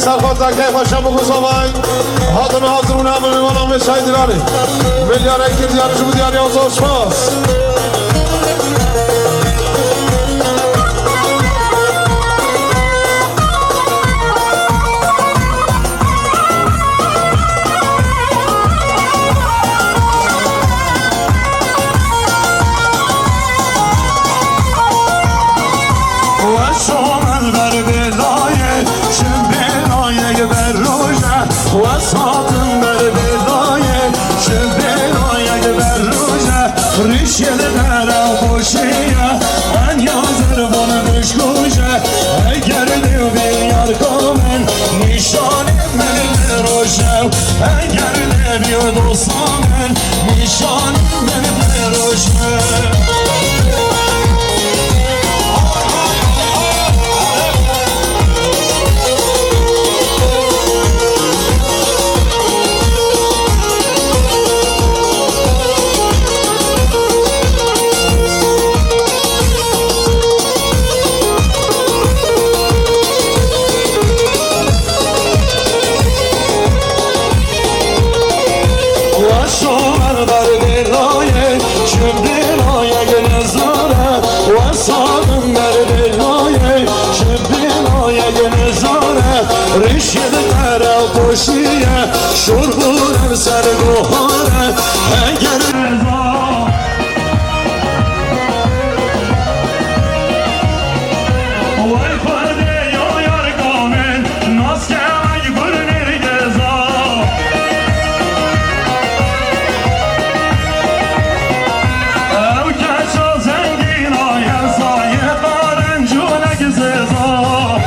سرخواد زکه خوشم بگذابای حاضر و حاضرون همه میمانم به شای دیرانی ملیاره که دیارش بود دیاری آزاش پاس وساطن بر بلایه چه بلایه بر روزه ریشه در خوشیه من یازر بانه بشکوشه اگر دیو بیار کامن نشانه من بروشه اگر دیو دوستامن نشانه من بروشه ریشه در خوشیه شربونم سر گوهاره اگر وای خورده یا یار کامن ناز که اگه گل نرگزا او کچا زنگین آیم سایه قارنجونک ززا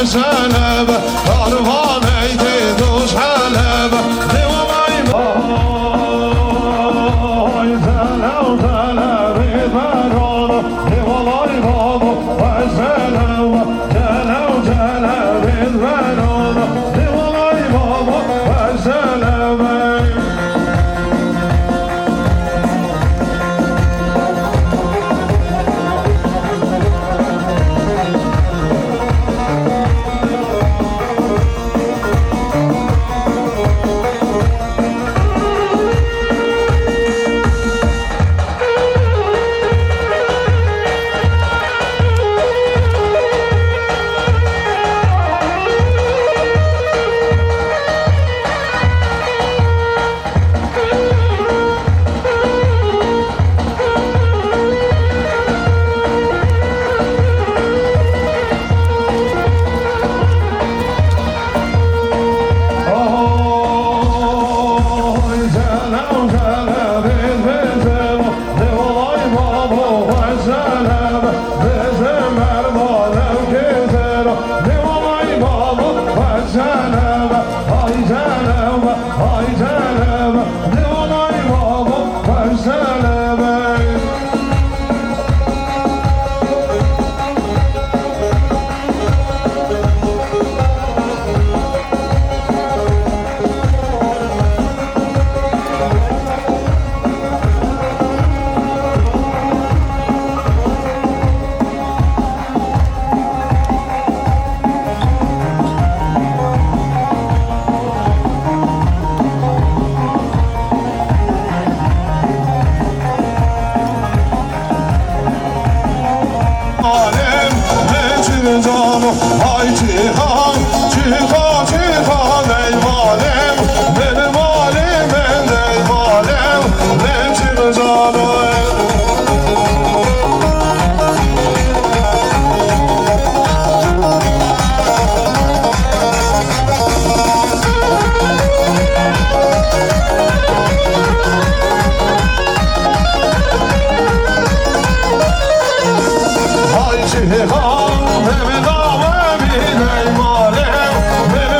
وسلب کاروان ایدی دوش حلب دیوالای Ay zelev zelev izmeron Divalay babo Ay zelev zelev zelev izmeron Divalay babo Ay zelev alem ne canım ay cihan cihan cihan ey alem benim alem ey alem ne canım Cihan Mehmet Ağabey ey alem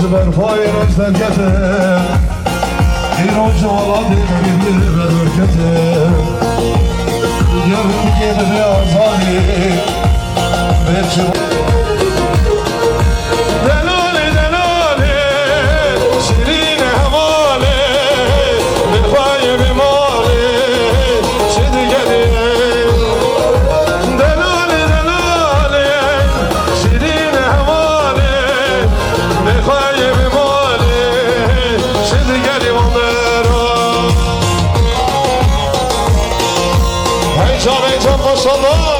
برفای راجدر گته ایران جوالا دیگه به درکته یارو دیگه به آزادی برچه دلاله دلاله شیرین حواله برفای بیماله چه دیگه دلاله دلاله شیرین حواله برفای بیماله چه دیگه ای جان ماشاءالله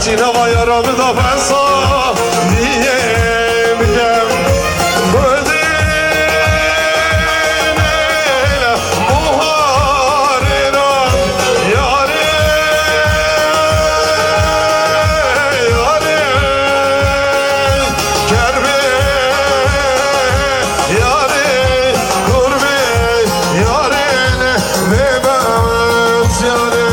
Cina var yaramı da ben sağ diyemeyeceğim. Öldün eyle muharina yâri yâri kerbi yâri kurbi yâri ve ben yâri.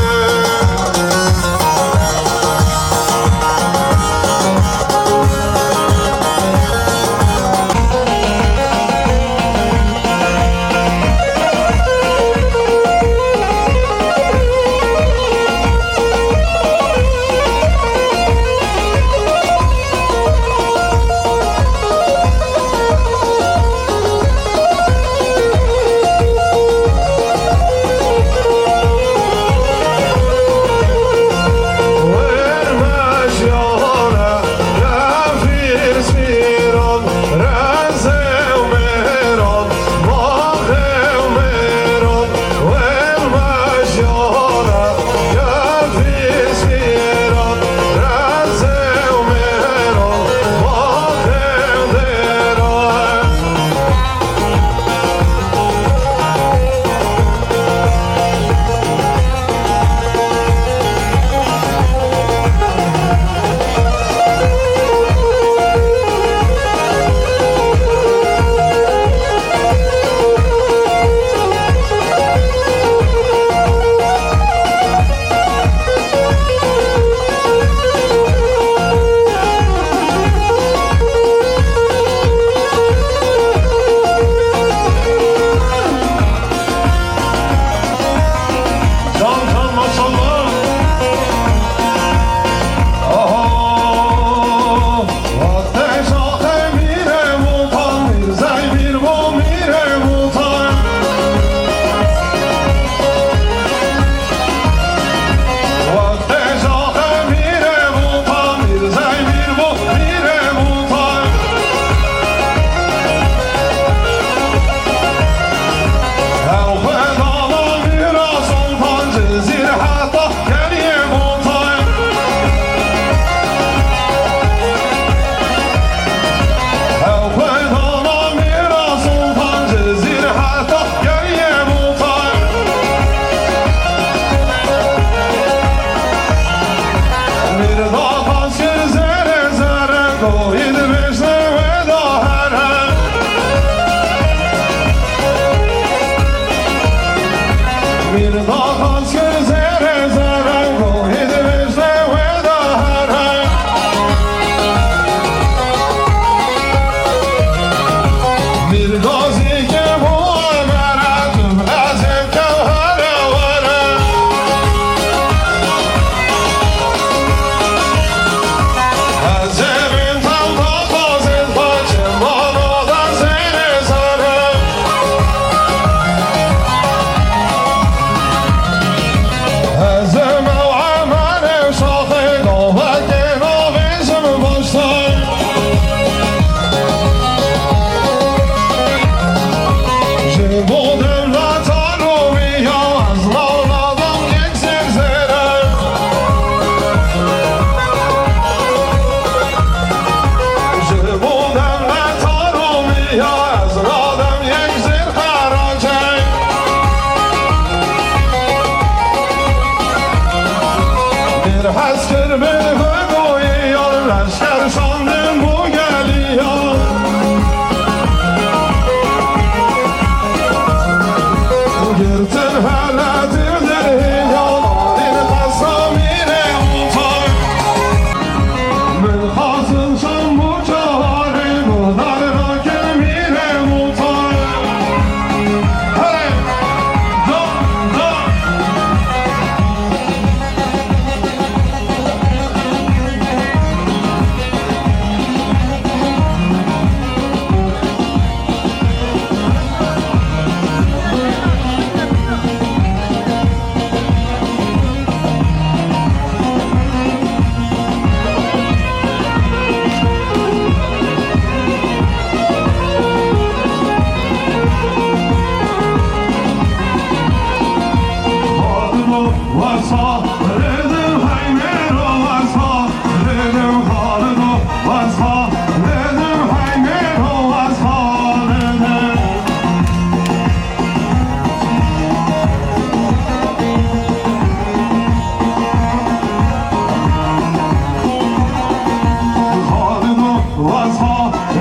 vazha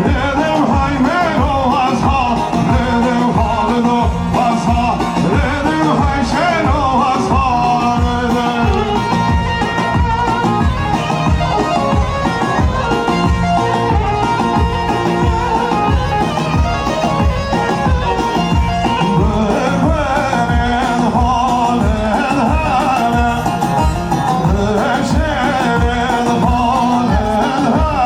dedim hay mero vazha dedim halido vazha dedim hay şeno vazha dedim Bebeğin halin hele Eşeğin halin hele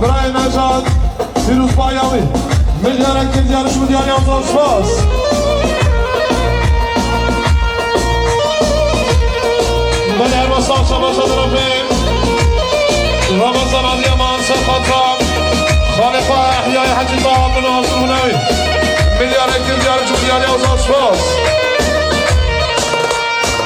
برای نجات فیروز پایامی میلیارد که دیارش بود یاری آزاد سپاس من ارمستان شما شدرم بیم رمضان علیمان سرخطام خالق احیای حجی طاعت و ناصرونوی میلیارد که دیارش بود یاری آزاد سپاس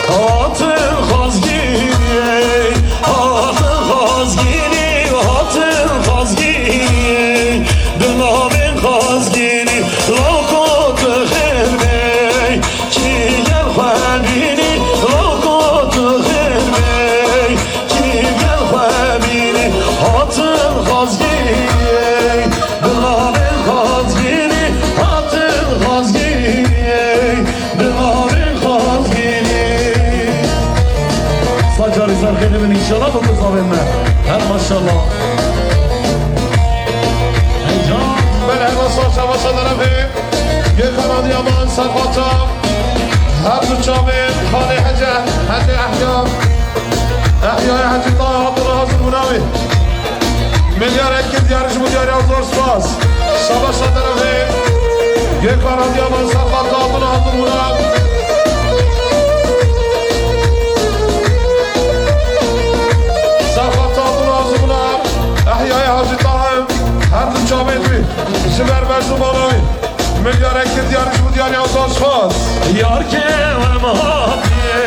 Hatın khazgini, hatın khazgini, hatın khazgini, dınavın khazgini, lakotı khirmey, ki gel khwabini, lakotı khirmey, ki gel khwabini, hatın khazgini, dınavın khazgini, hatın khazgini, dınavın khazgini. Saçarı sarkını bin inşallah dokuz avemme. Her maşallah. Heyecan. من ارمستان شما شدرم بیم یک کانال یامان سرخطام هر دو چامین خانه حجه حجه احیای حجی طاعت و ناصرونوی میلیارد که دیارش بود یاری آزاد سپاس شما شدرم بیم یک کانال یامان سرخطام و ناصرونوی احیای حاجی طاهم هر دو چامین بی شبر برزو بانوی میلیارد که دیارش بود یاری آزاد سپاس Yar kevem hatiye,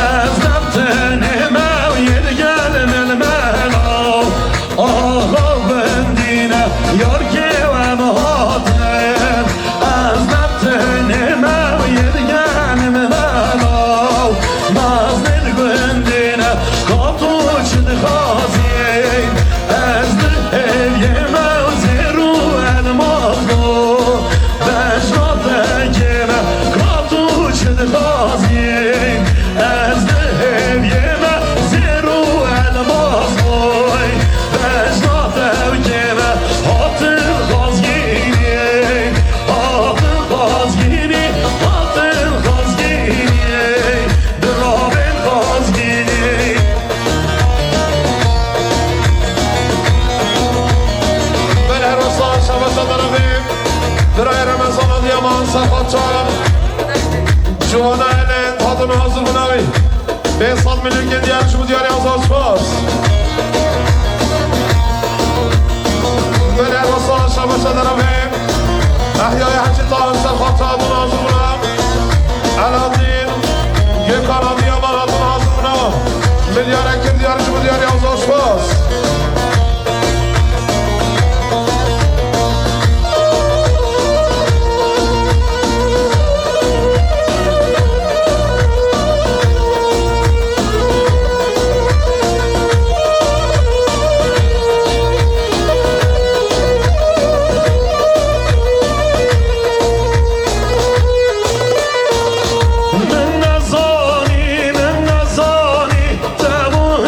ezlem tenime, yedi gelmel melav. Ağa bendine, yar kevem hatiye, ezlem tenime, yedi gelmel melav. Nazlı gündine, katuçun haziye, ezdi evyeme, zeru elmazdo. Beşrat ekeme, katuçun haziye, ezdi evyeme, zeru elmazdo. Beşrat ekeme, hatır hazgini, hatır hazgini, hatır hazgini, drabin hazgini. من ارمستان شما شدرم بیم برای رمضان دیامان سرخطام جوان ایلین تادون حاضر بناوی 500 میلیون که دیارش بود یاری آزاد سپاس من ارمستان شما شدرم بیم احیای حجی طاهم سرخطام و حاضر بنام الادین یک کانال دیامان حاضر بنام میلیارد که دیارش بود یاری آزاد سپاس من نزانی تبو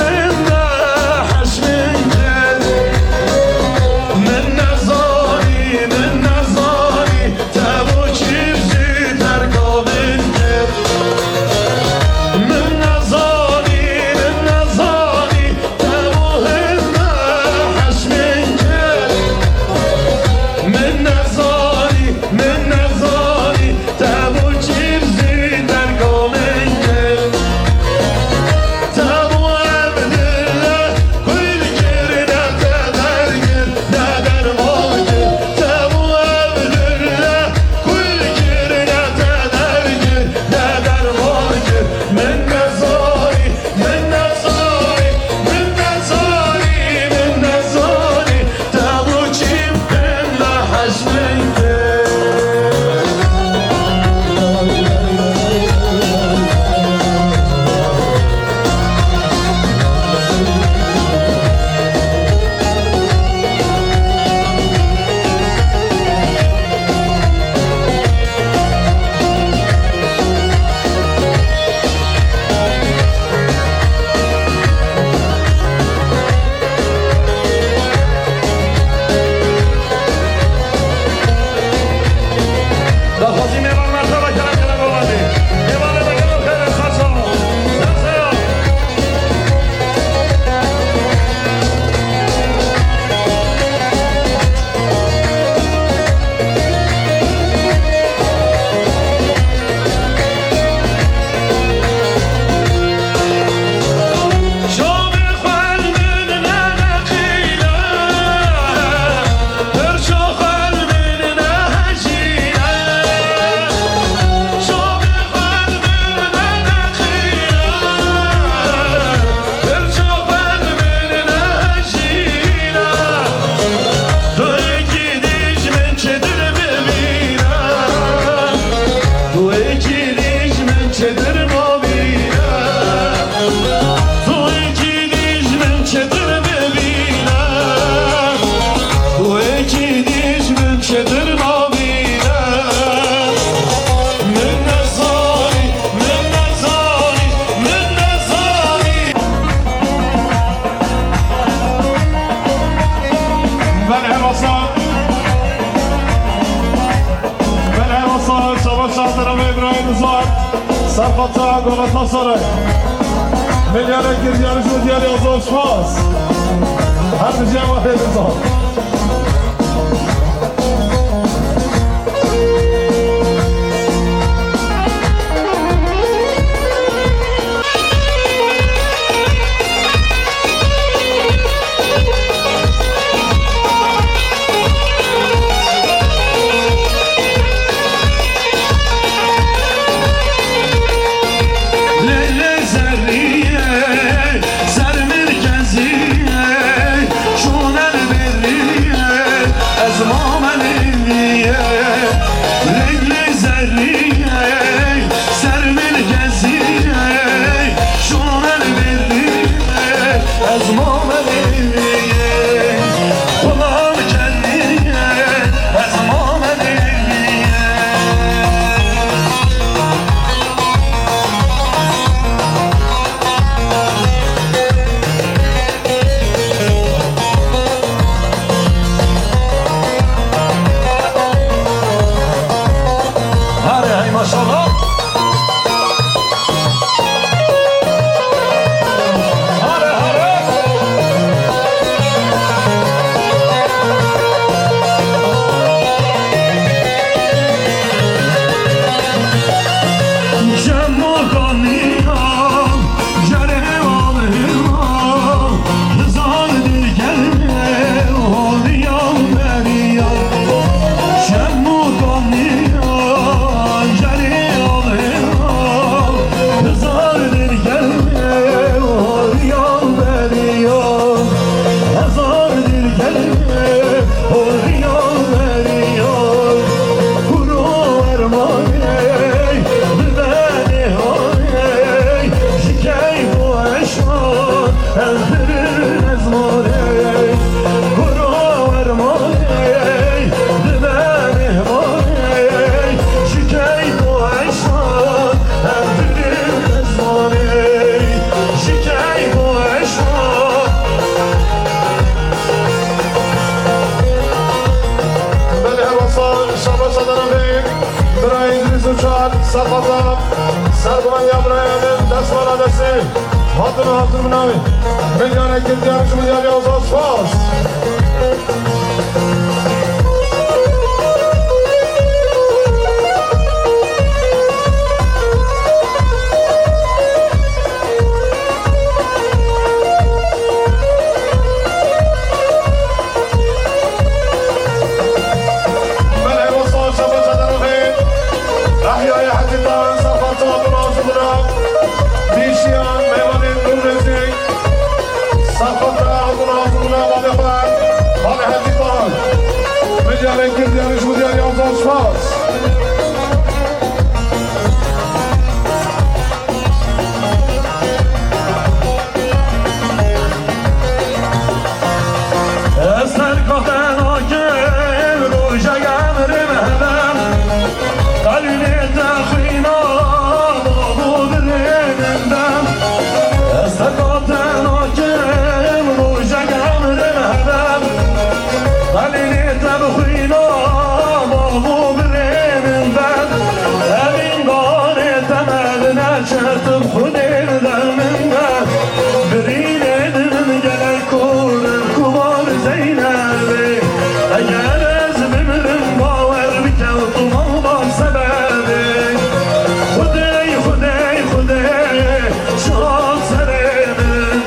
Rayımızlar Sarpata Galatasaray Milyara giryarış mı diğer yazı olmaz Her bir cevap edin Sarpata Sarpman Yabraya'nın desmanadesi Hatırı hatır mınavi Milyara giryarış mı diğer yazı olmaz Giryarış mı diğer yazı olmaz Eser kahven hakim Roja gemrim hedem Kalbini tekina Babu birinindem Eser kahven hakim Roja gemrim hedem Kalbini tekina Babu birinindem Emin gari temeline Çertim hudevden minne Birin edin gelen kurur Kubar Zeynep'i Eğer ezmimrim Baver bir kağıtım olmaz sebebi Hudey hudey hudey Şah seremin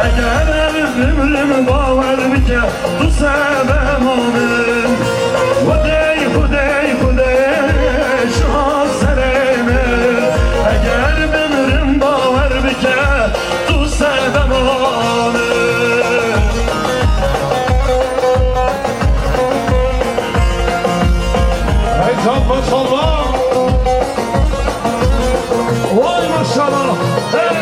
Eğer ezmimrim Baver bir kağıtım sebebimin Hudey hudey hudey Şah seremin Eğer ezmimrim Baver bir kağıtım sebebimin Can maşallah Vay maşallah Hey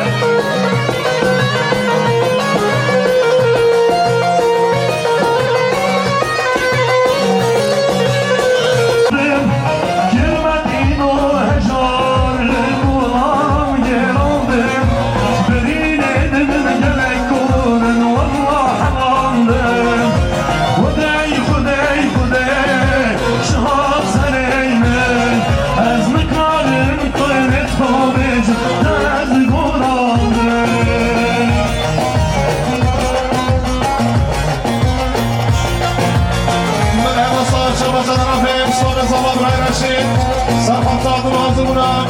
Sahat adın ağzı buna.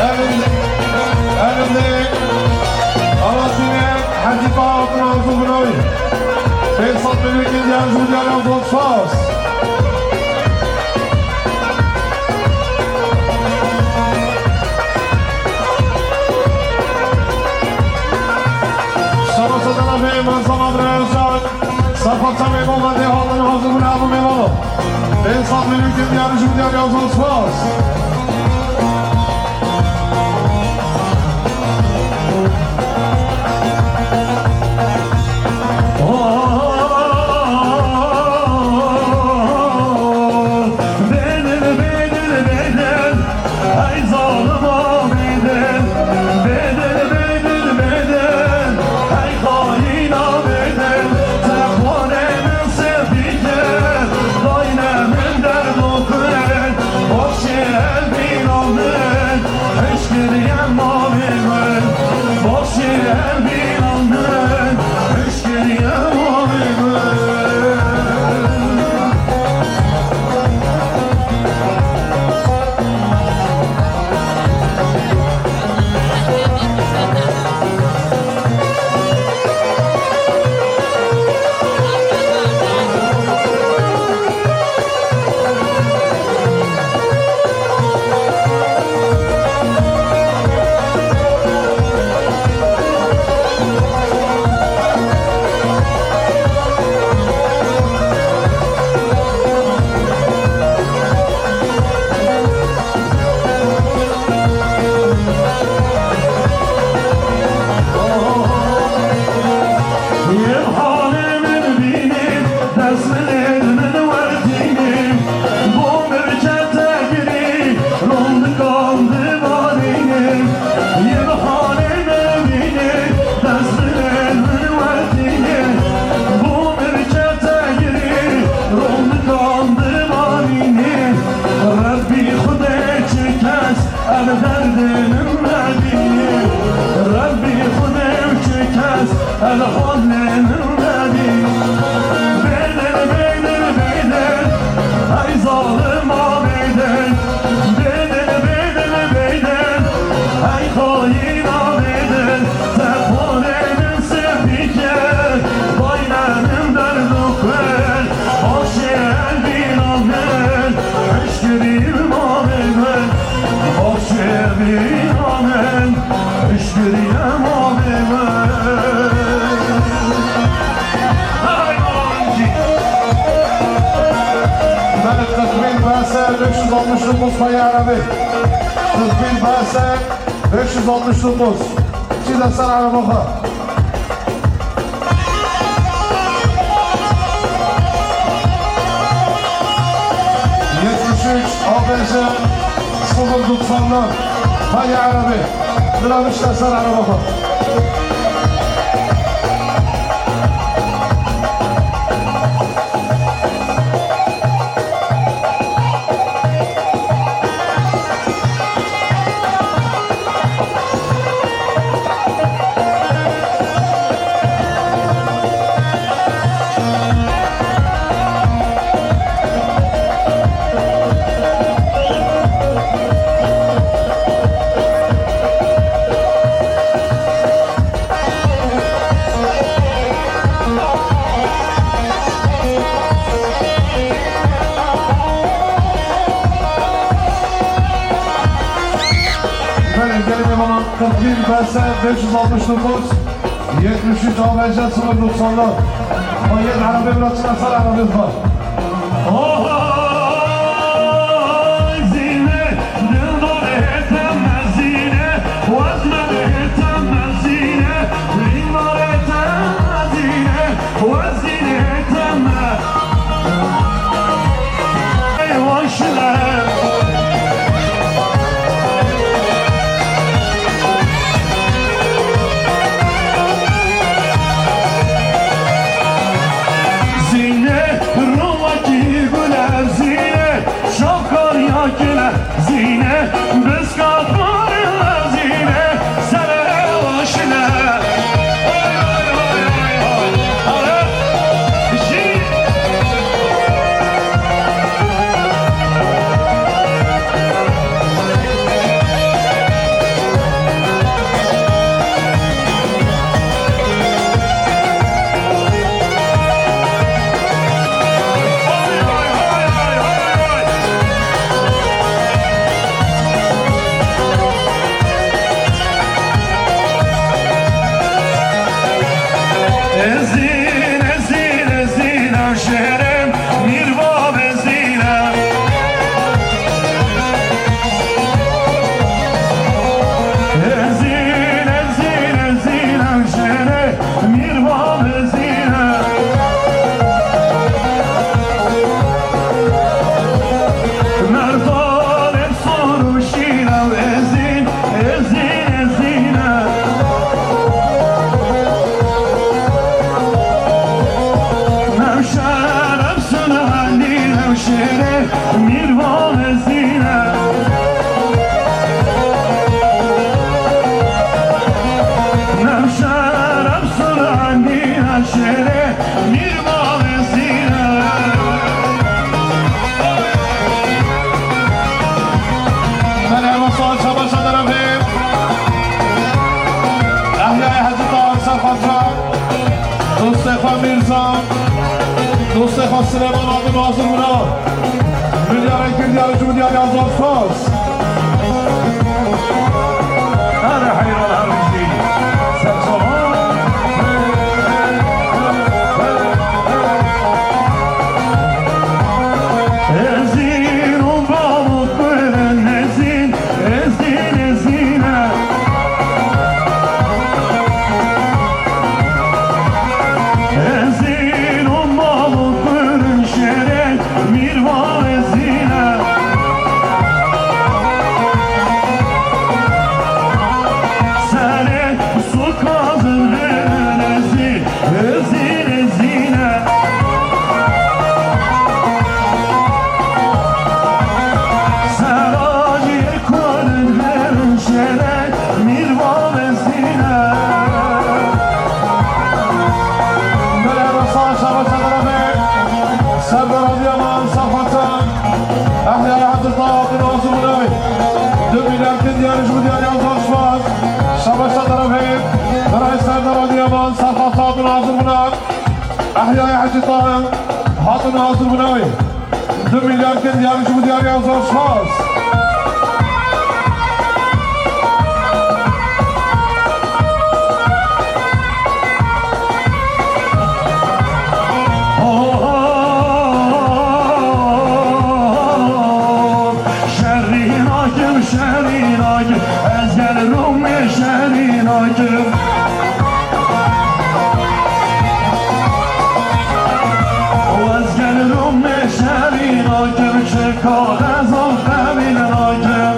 Elinde Alatine Hatice adın ağzı buna. Fesat Melek'in yazı diyelim Volkswagen. Şamasa'dan ve Manzama Breyazcan. Safat'a Memo ve Dehal'ın ağzı buna bu Memo. Fesat Melek'in yarışı diyelim Volkswagen. Mosfaya Arabi 40.000 bahse 569 Çiğde sen arabaka 73 ABC 090'lar Faya Arabi Dıramışlar sen arabaka Gelin 41 Berse 569 73 ABC 090'lar Mayın Arabi bırakçına sar Arabi var Zine, dildar etemez zine, vazmen etemez zine, rinvar etemez zine, vazine etemez. Eyvaşlar. Zine, biz kaplarına zine, sere başına. Oy oy oy oy oy. Ara, شهرم میروا بزینم ازین ازین ازینم شهر میروا بزینم مردانم سروشینم ازین ازین ازینم نوشرم سنهندینم شهر میروا بزینم نوشرم سنهندینم شهر میروا بزینم من ارمسان شباش درفیم احیای حجی طاهر سرخطرم دوست خان میرزا دوست خان سلیمان آدم ناظر اونا میلیارد کردیار جمهوریت آزاد فاس هذا حير الهرجي سرسوان ازين وبابو كل ازين ازين ازينه ازين وبابو كل شرك ميروا ازينه سنه سكازن ازين ازين ازينه سراجی کنن هرون شرک میروا بزینه من ارمسان شباش درفیم سردار آدیامان سرخطرم احیای حجی طاهر ناظر اونا 2 میلیارد کردیار جمهوریت آزاد فاس شباش درفیم برای سردار آدیامان سرخطرم ناظر اونا احیای حجی طاهر هاتون ناظر اونا 2 میلیارد کردیار جمهوریت آزاد فاس شرین آکم شرین آکم از گل روم شرین آکم از گل روم شرین آکم چه کار از آن قبیل آکم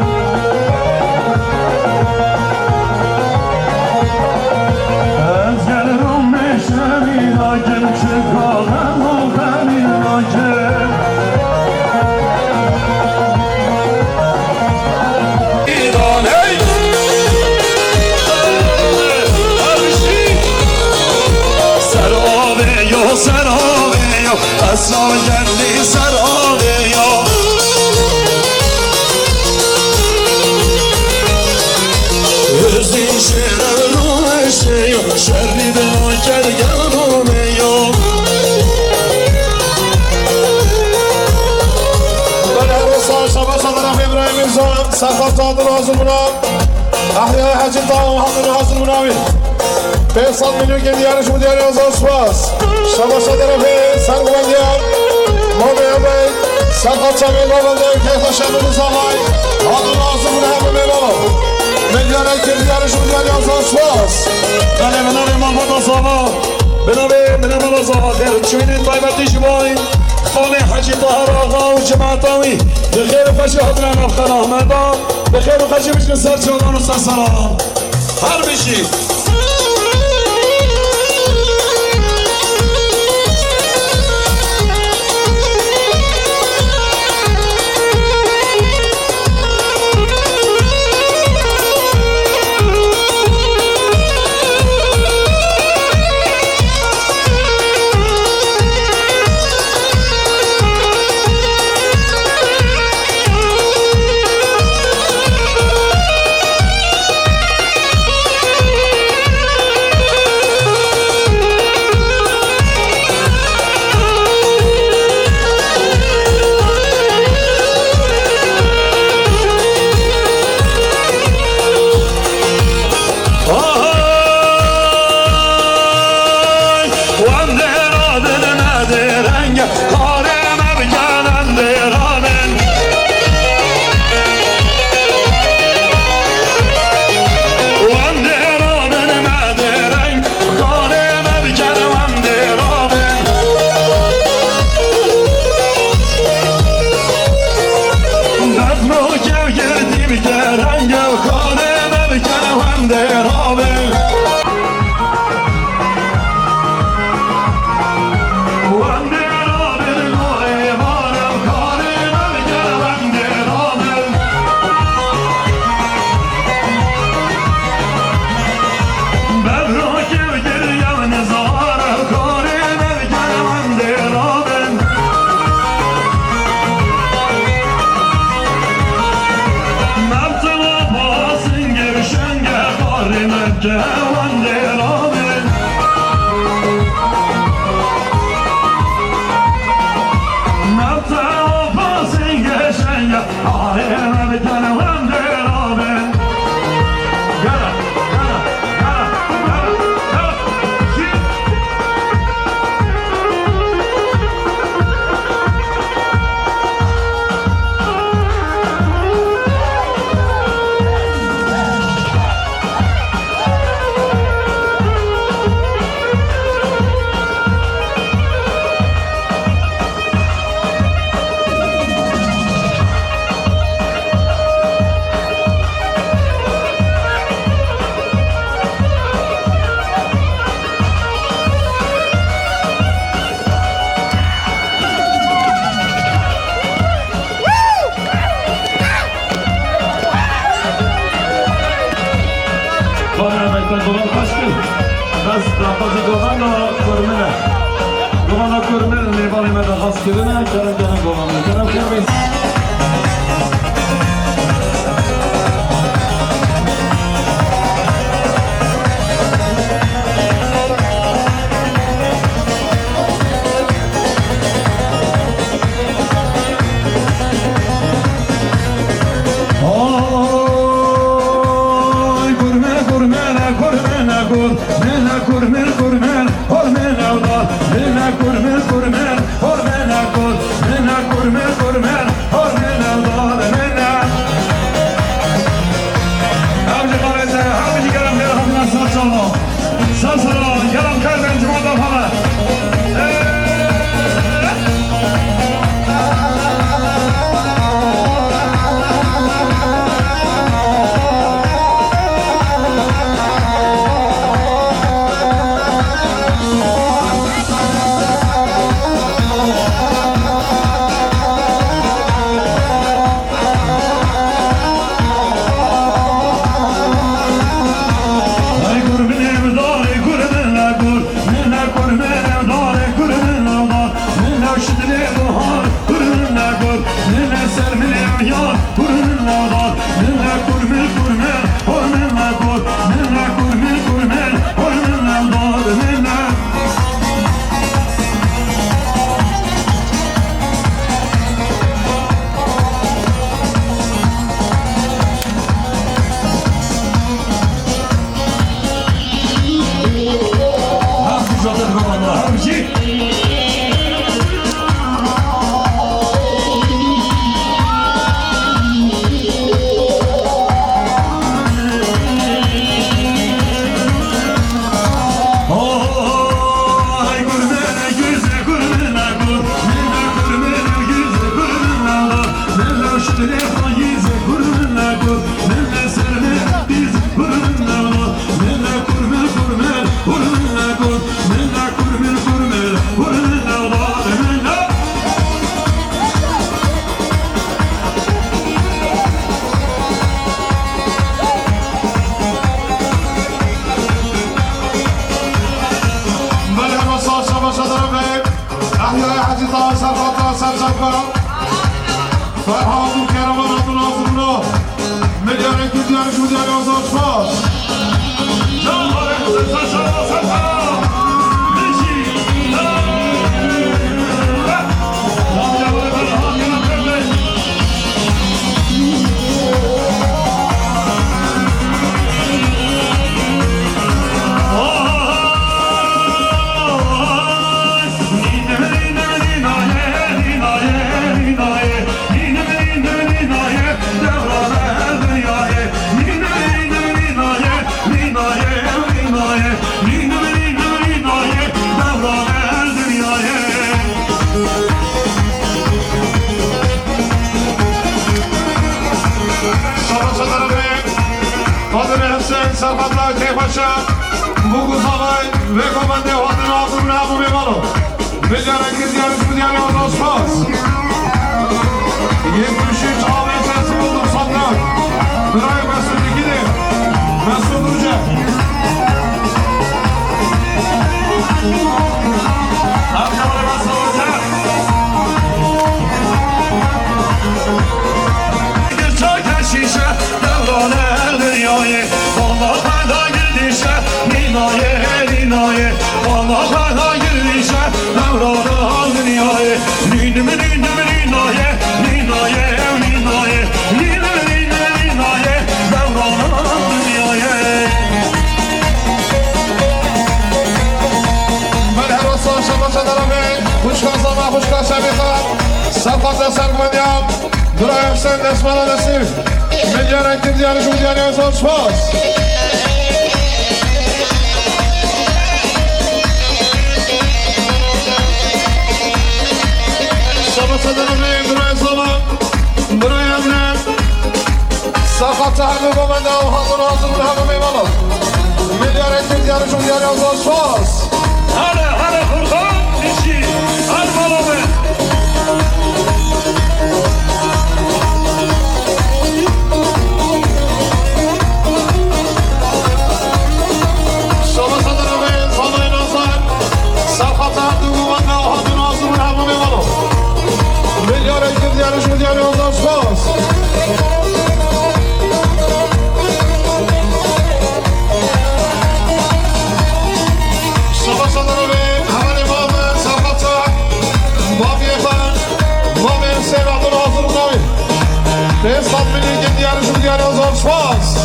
از گل روم شرین آکم چه کار از آن قبیل آکم ایران ای سرابه یا سرابه یا اصلا گردی سرابه یا ازی شهر روشه یا شری به آکر گرمه یا من ارمسان شباش درفیم ابراهیم میرزا سرخطرم ناظر اونا احیای حجی طاهر محمد ناظر اونا 500 میلیون کردیار جمهوریت آزاد فاس شباش درفیم سنگوندیار مومن بی سرخطرم میبابنده کیف شب روزهای هاتون ناظر اونا همه میبابا میلیارد کردیار جمهوریت آزاد فاس بله به نام محمد آزاما به نام آزاما خیر چوینید بایبتی شباین خانه حجی طاهر آقا و جماعتاوی به خیر و خوشی حضران افخان احمد به خیر و خوشی بشکن سر چودان و سر سلام هر بشید Cevan Celal'ın Nafta opasın geçen ya Ahireme bir tane Van Celal'ın Gel فرحان كرامات ناظرنا مليار كديار جوديار آزاد باش Serhatlar Teypaşa, Buguz Ağay ve Komande Vadin Ağzım Rabu Memalo. Becara Gizyarı Şudyarı Ağzı Spas. 73 Ağabey Sensi buldum Satrak. Bırak Mesut İkili. Mesut Uca. Amcaları Mesut Uca. Çaka şişe devrane dünyayı. Vallahi da gidiş سمیخان سفات سرمانیام درای حسین اسمالا نصیب میلیار اکتر دیارشون دیاری ازان سپاس سفات درمین درای زمان درای امنه سفات همه با من داو حاضر من همه میمالا میلیار اکتر دیارشون دیاری ازان سپاس هله خورخان نیشی هر مالامه شما صدر به خانه نازن سرخطر دوگوان ناهاد نازم همه میمانو میلیار اکتر دیارشون دیاری ازان سپاس شما صدر به همه امام سرخطر بابی خان بابی سیراد نازم ناوی به اسخات میلیار دیارشون دیاری ازان سپاس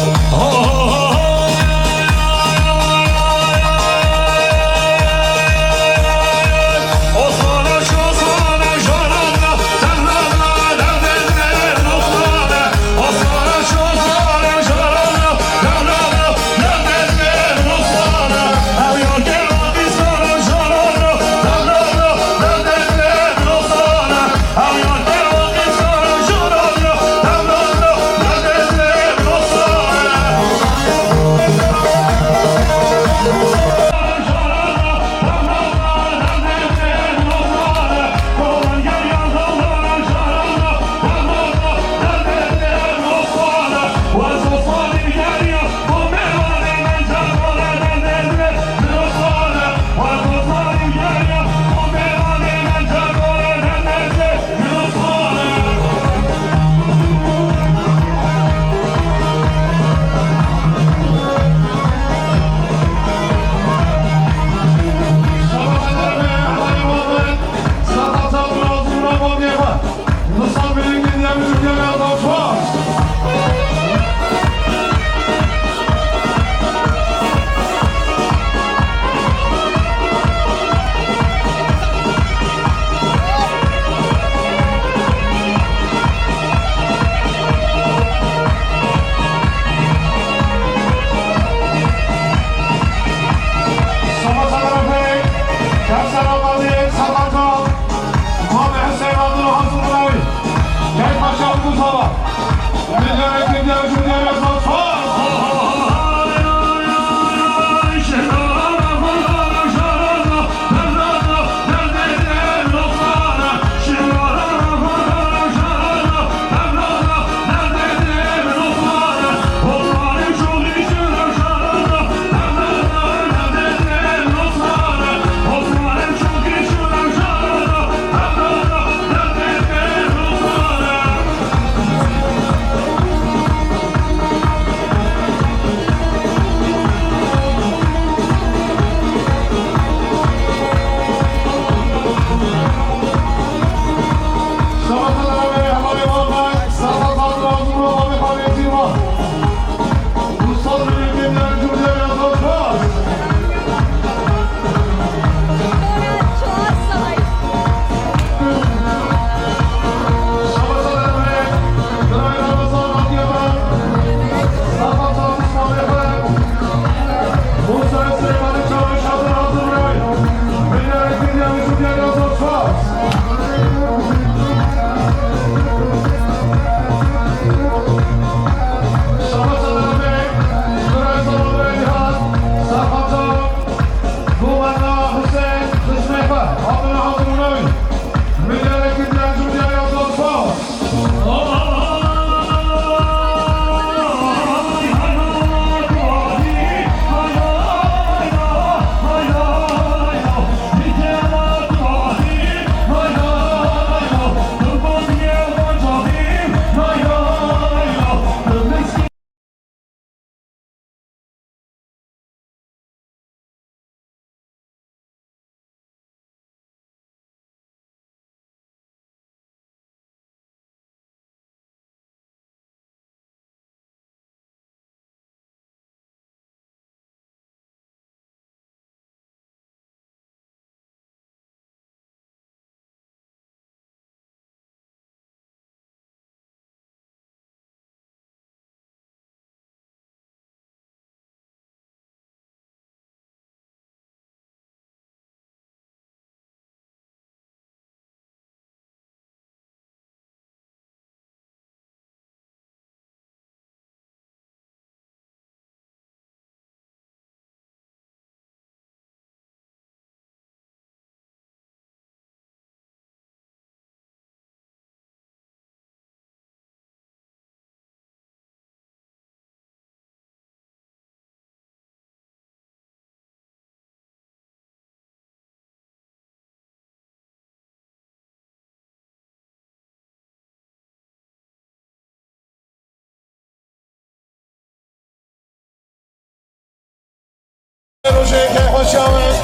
روشه که خوش آمد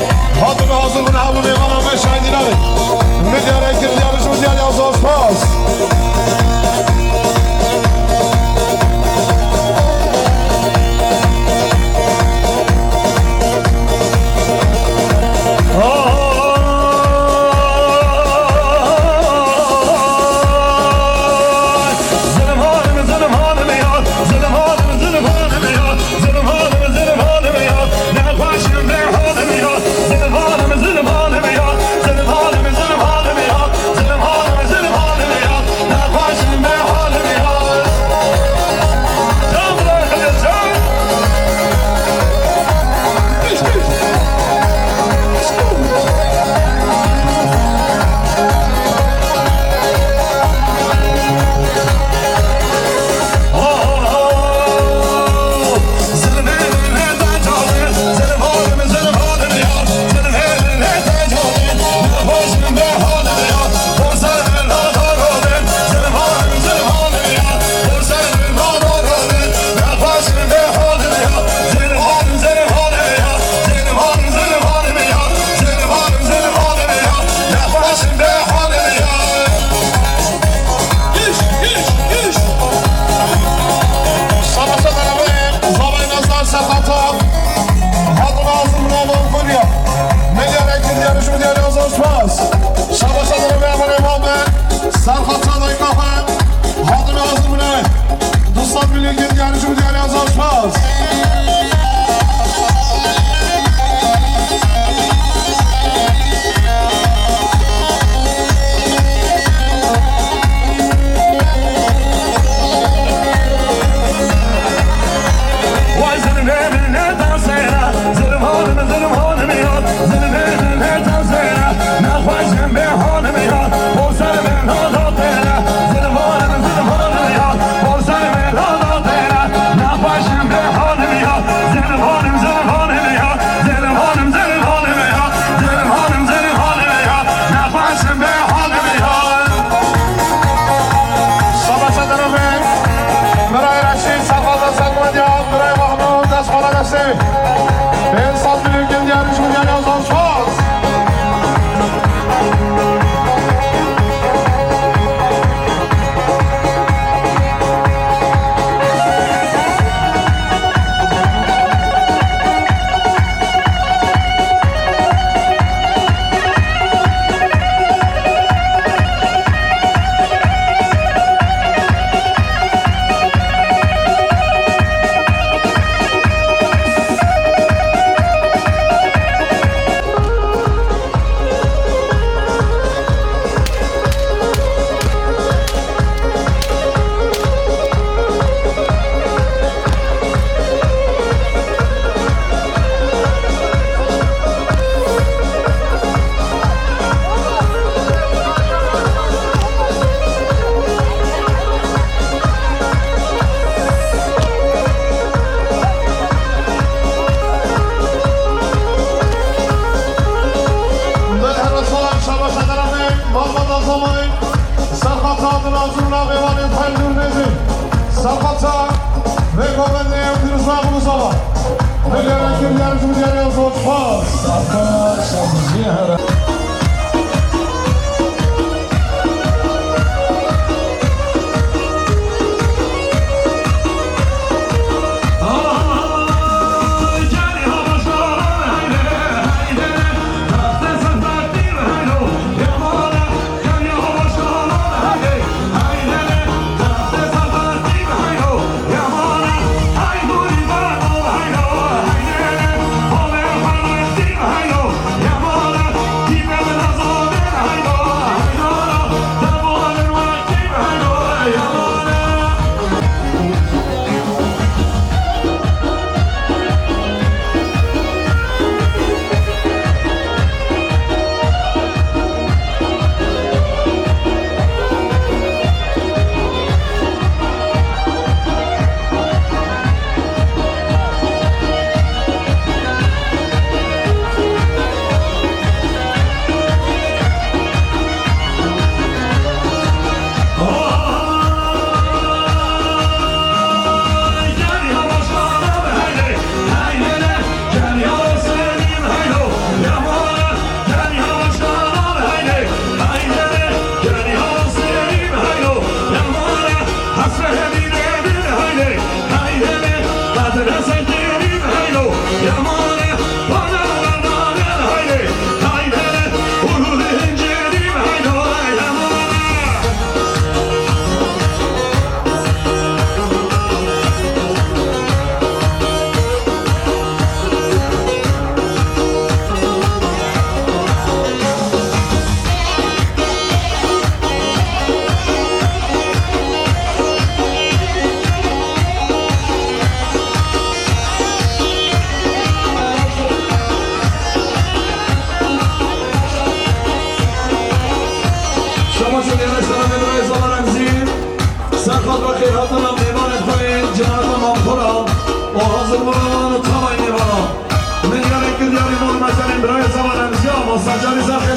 حاضر حاضر من همه میمانم به شایدی نمی میدیاره که دیارش میدیاره از آسپاس جانی زخم